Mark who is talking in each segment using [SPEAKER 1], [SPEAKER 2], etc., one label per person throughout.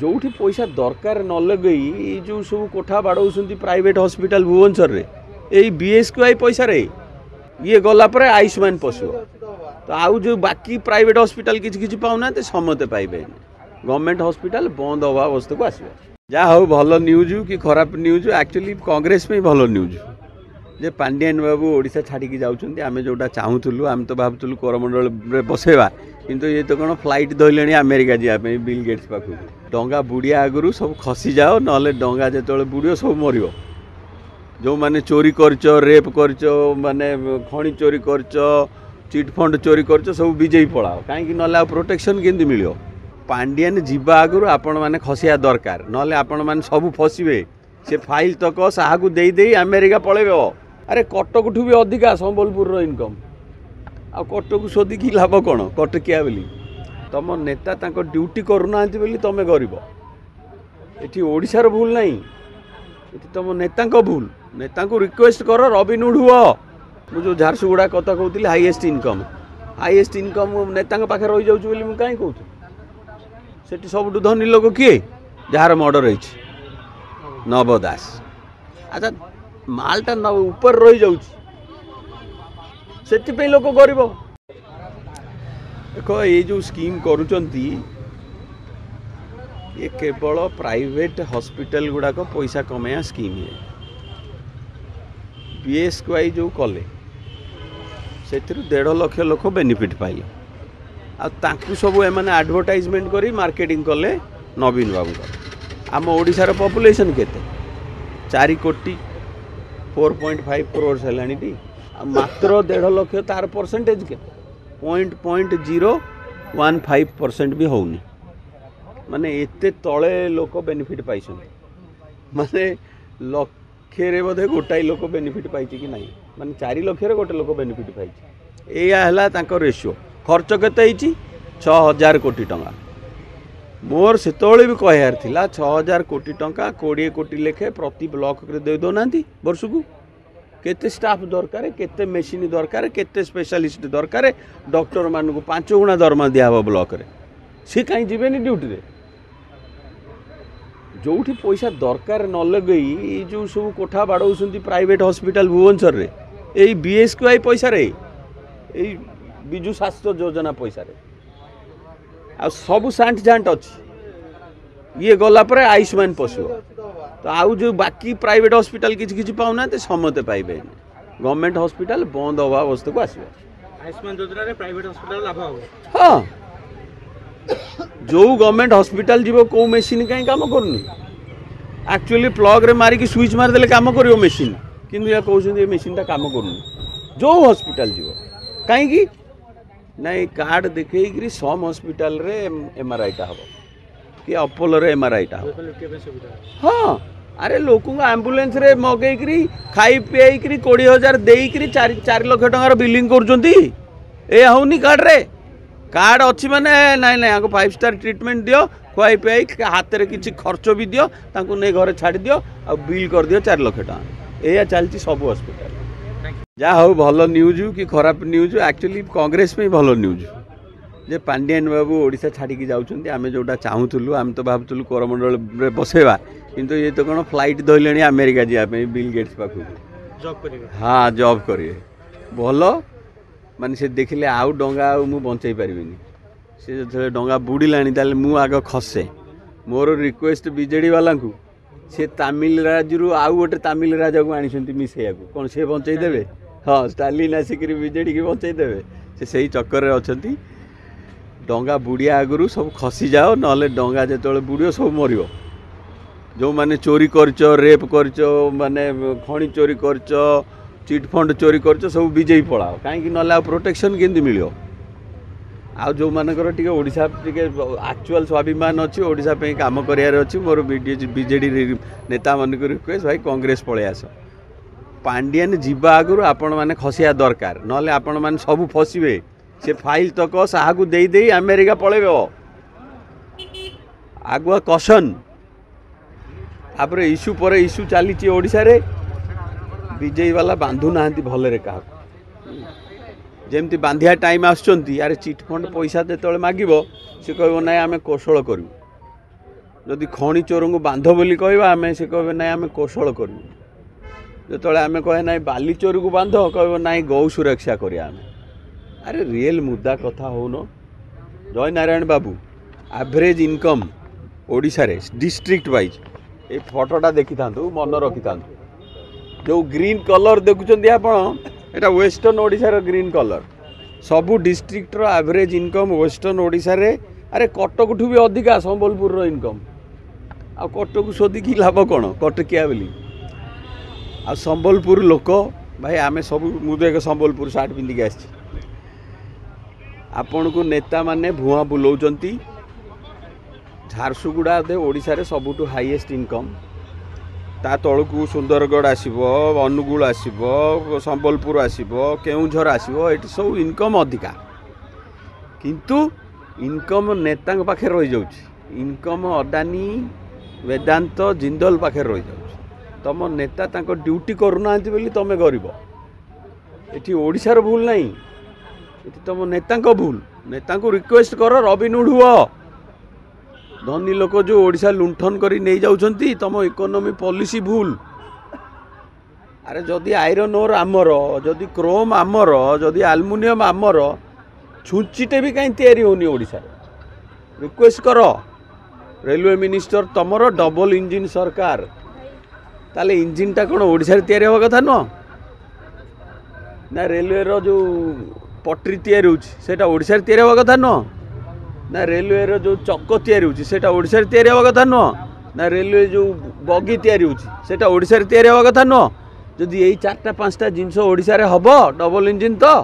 [SPEAKER 1] जोठी पैसा दरकार न लगे जो सब कोठा बाड़ौं प्राइवेट हॉस्पिटल भुवनेश्वर रे यही बीएसकेवाई पैसा रे ये गला पर आयुष्मान पशु तो आउ जो बाकी प्राइवेट हॉस्पिटल किसी पाऊना समते पाइबे गवर्नमेंट हॉस्पिटल बंद हवा अवस्था को आसो जहाँ हूँ भल न्यूज कि खराब न्यूज एक्चुअली कांग्रेस में भल न्यूज जे पांडियान बाबू ओडिशा छाड़ी जाऊँ आम जोटा चाहूलु आम तो भावुलु करमंडल बसेवा किंतु ये तो कौन फ्लाइट धरले अमेरिका जावाई बिल गेट्स पाखक डंगा बुड़िया आगु सब खसी जाओ ना डंगा जो बुड़ सब मर जो मैंने चोरी करच रेप करच माने खଣି चोरी करच चिटफंड चोरी करच सब विजयी पड़ाओ कहीं ना प्रोटेक्शन केमती मिल पांडियान जीवा आगु आपण मैंने खसिया दरकार ना आपण मैंने सब फसवे से फाइल तक साहू दे अमेरिका पलैब अरे कटक ठू भी अधिका संबलपुर इनकम आ कटक शोधिकी लाभ कौन कटकिया बोली तुम नेता तांको ड्यूटी करूना बोली तुम गरीब ये ओडिशार भूल नहीं ये तुम नेता भूल नेता को रिक्वेस्ट कर रबिनहुड हुआ मुझे जो झारसुगुड़ा कथा कहती हाईएस्ट इनकम नेता पाखे रही जाऊँ बोली मुझे कहीं कहूँ सेठी सबुठ धनी लोक किए जार मर्डर हो नव दास अच्छा मालटा न ऊपर रही जाऊँ से लोक गरीब देख ये जो स्कीम करुचंती ये केवल प्राइवेट हॉस्पिटल गुड़ाक पैसा कमाया स्कीम है बीएसकेवाई जो कले से 1.5 लाख लोक बेनिफिट पाइल आकु सब एम एडवर्टाइजमेंट कर मार्केटिंग कले नवीन बाबू आम ओडिशार पॉपुलेशन केते 4 कोटी 4.5 करोड़ है मात्र 1.5 लाख तार परसेंटेज के 0.015% भी होनी माने एते तले लोक बेनिफिट पाई माने लक्षे बोधे गोटाई लोक बेनिफिट पाई कि नहीं माने 4 लाख गोटे लोक बेनिफिट पाई या रेशियो खर्च केते 6000 कोटी टंका मोर से भी कहार थिला 6000 कोटी टंका 20 कोटी लेखे प्रति ब्लॉक दे दौना वर्ष को केते स्टाफ दरकार केते मेसीन दरकार केते स्पेशलिस्ट दरकार डॉक्टर मानू 5 गुणा दरमा दिया ब्लॉक रे सी कहीं जीवेनी ड्यूटी रे जोठी पैसा दरकार न लगे जो सब कोठा बाड़ौं प्राइवेट हॉस्पिटल भुवनेश्वर रे यही बीएसकेवाई पैसा रे यही विजु स्वास्थ्य योजना पैसा रे आ सब सांठ झांट अच्छी ये गला पर आयुष्मान पशु तो आउ जो बाकी प्राइवेट हॉस्पिटल किसी पाऊना समते पाइबे गवर्नमेंट हॉस्पिटल बंद हवा अवस्था को आसो
[SPEAKER 2] आयुष्मान योजना रे प्राइवेट हॉस्पिटल लाभ हो
[SPEAKER 1] हाँ जो गवर्नमेंट हॉस्पिटल जीव कौ मेसीन कहीं काम करनी एक्चुअली प्लग रे मारिकी स्विच मारदेले काम करियो मेसीन किंतु या कहउछन मेसीन टा काम करनी जो हॉस्पिटल जीव कहीं नहीं कार्ड देखी सम हॉस्पिटल रे एमआरआई टा हम कि अपोलो रे एमआरआई टा हाँ अरे लोक आम्बुलेंस रे मगेकरी खाई पीकरी 20,000 देकरी 4 लाख टंकार बिलिंग करुँच कार्ड रे कार्ड अच्छी माने नाई नाई आपको 5 स्टार ट्रीटमेंट दियो खुआई पियाई हाथ में किसी खर्च भी दियो तांको नहीं घरे छाड़ दियो आ बिल कर दियो 4 लाख टका या चलती सब हॉस्पिटल जहाँ हूँ भल न्यूज कि खराब न्यूज एक्चुअली कांग्रेस में भल न्यूज जे पांडियान बाबू ओडिशा छाड़ी जाऊँ आम जोटा चाहूलु आम तो भावुलु करमंडल बसेवा किंतु ये तो कौन फ्लाइट धरले अमेरिका जावाई बिल गेट्स पाखक हाँ जॉब करेंगे भल माने से देखिले आउ डंगा मु बंचाई पारिबिनी से जो डंगा बुड़िलानी ताले मु आग खसे मोर रिक्वेस्ट बीजेडी वाला को से तमिल राज्य आउ गोटे तमिल राजा को आनी मिसेया को कौन से बंचाई देवे हाँ स्टालिन आसिक बीजेडी की बंचाई देवे से चक्कर अच्छा डंगा बुड़िया आगु सब खसी जाओ ना डंगा जो बुड़ सब मर जो मैंने चोरी करच रेप करच माने खଣି चोरी करच चिटफंड चोरी करच सब विजयी पड़ाओ कहीं ना प्रोटेक्शन केमती मिल आ जो मानकर टे ओडिशा टे एक्चुअल स्वाभिमान अच्छी ओडिशा पे काम करार अच्छी मोर बीजेडी नेता मान रिक्वेस्ट भाई कांग्रेस पलि आस पांडियान जीवा आगु आपण मैंने खसिया दरकार ना आपण मैंने सब फसवे से फाइल तक साहू दे अमेरिका पलैब आगुआ कसन आप इश्यू पर इश्यू चली ओडिशा रे विजयी वाला बांधु ना भलरे क्या जमती बांधिया टाइम आसुँच यार चिटफंड पैसा जो मागिब सी कह ना आम कौशल करूँ जदि खଣି चोर को बांध बोली कहवा आम से कहे ना आम कौशल करूँ जो आम कहे ना बाली चोर को बांध कह ना गौ सुरक्षा करिया आम अरे रियल मुद्दा कथा हो न जय नारायण बाबू एवरेज इनकम ओडिशा रे डिस्ट्रिक्ट वाइज ये फोटोटा देखी था मन रखी था जो ग्रीन कलर देखुं आपण एटा वेस्टर्न ओडिशा रो ग्रीन कलर सबू डिस्ट्रिक्ट रो एवरेज इनकम वेस्टर्न ओडिशा रे अरे कटक ठू भी अधिका संबलपुर रो इनकम आ कटक शोधिकी लाभ कौन कटकिया बोली आ संबलपुर लोक भाई आम सब मुझे एक संबलपुर सार्ट पिंधिक आसी आपण को नेता माने भुआ बुलाउचंती झारसुगुड़ा ओडिशा रे सबुठु हाईएस्ट इनकम ता तलकू सुंदरगढ़ आसब अनुगुल आसब संबलपुर आसब केउझर आसब ये सब इनकम अधिका किंतु इनकम नेता पाखे रही जाउछि इनकम अडानी वेदांत जिंदल पाखे रही जाउछि तुम नेता तांको ड्यूटी करूना बोली तुम गरीब एठी ओडिशार भूल नहीं ये तुम नेता भूल नेता रिक्वेस्ट कर रबिनहुड हुआ धनी लोक जो ओडिशा लुंठन करी नहीं जाउछंती तुम इकोनॉमी पॉलिसी भूल अरे जदि आयरन ओर आमर जदि क्रोम आमर जदि एल्युमिनियम आमर छुंचिटे भी कहीं तैयारी होनी ओडिशा रिक्वेस्ट कर रेलवे मिनिस्टर तमर डबल इंजिन सरकार ताले इंजिन टा कौन ओडिशा तैयारी हवा कथा न ना रेलवे रो जो पटरी तैयारी होता ओडिशा तैयारी हवा कथा न ना रेलवे रो जो चक तैयारी होता ओडिशा तैयारी हवा कथा न ना रेलवे जो बगी तैयारी होता ओडिशा तैयारी हवा कथा न जदि यही 4-5टा जिनस ओडिशा रे हबो डबल इंजिन तो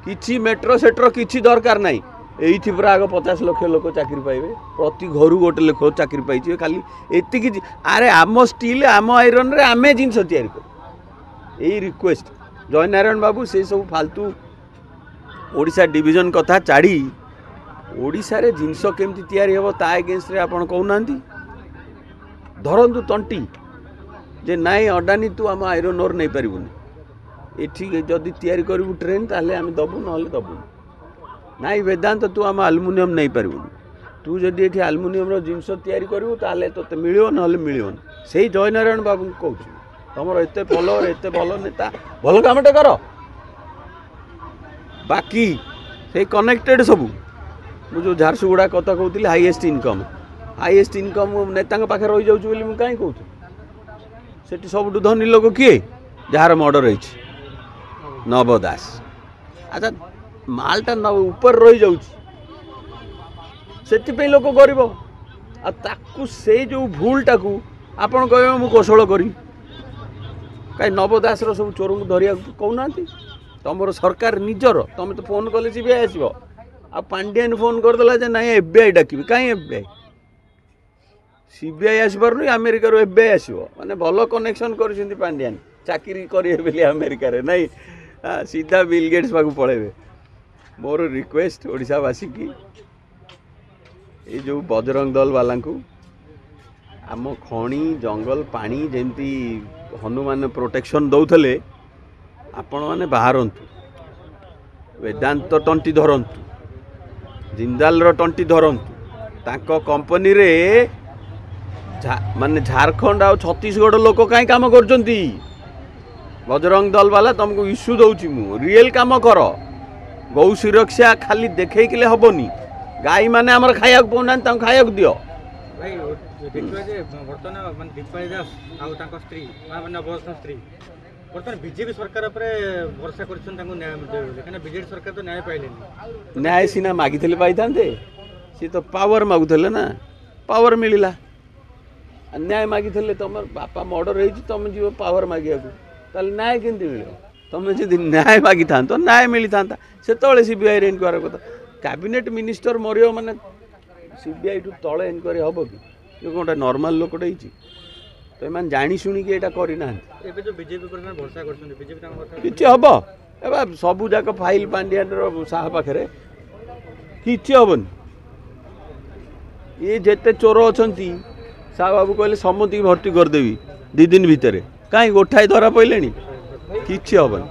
[SPEAKER 1] किछि मेट्रो सेट्रो किछि दरकार नहीं एइथि पूरा आग 50 लाख लोक चाकरी पाइबे प्रति घर गोटे लोक चाकरी पाइछे खाली एतिकी अरे आम स्टील आम आयरन रे आमे जिनस तैयारी कर एई रिक्वेस्ट जय नारायण बाबू से सब फालतू ओडिशा डिवीजन कथा चाड़ी ओडिशा रे जिनस केमती तैयारी हेबो ता अगेंस्ट रे आपण कहउनांती धरंतु तंटी जे नाई अडानी तू आम आयरन ओर नहीं पारिबुनी एठी जदि तैयारी करू ट्रेन ताले आम दबु नहले दबु नाई वेदांत तू आम एल्युमिनियम नहीं पारिबुनी तू जदि एठी एल्युमिनियम रो जिनस तैयारी करू ताले तोते मिलियो नहले मिलियोन सेही जय नारायण बाबू कहउछि तमर एते फॉलोअर एते भलो नेता भलो कामटे कर बाकी से कनेक्टेड सबू मुझे झारसुगुड़ा कथा कहती हाईएस्ट इनकम नेता पाखे रही जाऊँ बोली मुझे कहीं कहूँ सेठी सबुठु धनी लोक किए जार मर्डर होती नव दास अच्छा मालटा ऊपर रही जाऊँ से लोक गरीब आकु से जो भूलटा को आपण कह मु कौशल करी कहीं नव दास सब चोर को धरिया कहूना तुम सरकार निजर तुम तो फोन कले सीबीआई आसो आ पांडियान फोन करदेला जे नाई एफबीआई डाकिबी कहीं एफबीआई सीबीआई आसबार नहीं अमेरिका एफबीआई आसो माने भल कनेक्शन कर पांडियान चाकरी करेंगे अमेरिका रे नहीं सीधा बिल गेट्स पाक पड़ेबे मोर रिक्वेस्ट ओडिशावासी की ये जो बजरंग दल वाला को आम खणी जंगल पानी जमती हनुमान प्रोटेक्शन दौले आपण मैंने बाहरतु वेदांत टंटी धरतु जिंदाल टंटी धरतु तांको कंपनी रे माने झारखंड आ छत्तीसगढ़ लोक कहीं काम करचंती बजरंग दल वाला तुमको इश्यू दौची मु रियल काम कर गौ सुरक्षा खाली देखैकिले हबनी गाई माने हमर खाया पौना खाया दियो
[SPEAKER 2] भाई देखिबा जे वर्तमान माने दीपाली दास आ तांको स्त्री माने नवरत्न स्त्री वर्तमान बीजेपी सरकार पर भरोसा करछन तांको न्याय मिलते काना बीजेपी सरकार तो न्याय पाइलेनी
[SPEAKER 1] न्याय सीना मागिथिले पाइथांते सी तो पावर मागुथिले ना पावर मिलिला न्याय मागिथिले तमर बापा मर्डर होई तुम जीव पावर मागिया ताले न्याय केंति मिलियो तुम जदि न्याय मागी था तो न्याय मिली था से तले सीबीआई रे इनक्वारी कथा कैबिनेट मिनिस्टर मरियो माने सीबीआई ठू तले इनक्वारी हबो कि यो कोनटा नॉर्मल लोकटे हिची तो एमान जानी सुनी कि एटा करि ना
[SPEAKER 2] एबे जो बीजेपी पर भरोसा करछन बीजेपी तांको कथा
[SPEAKER 1] किछि हबो एबा सबु जाक फाइल पांडियान रो साह पाखरे किछि हबन ये जेते चोर अछंती साह बाबू कहले सम्मति भर्ती कर देबी 2 दिन भितरे काई गोठाई धरा पइलेनी किछि हबन।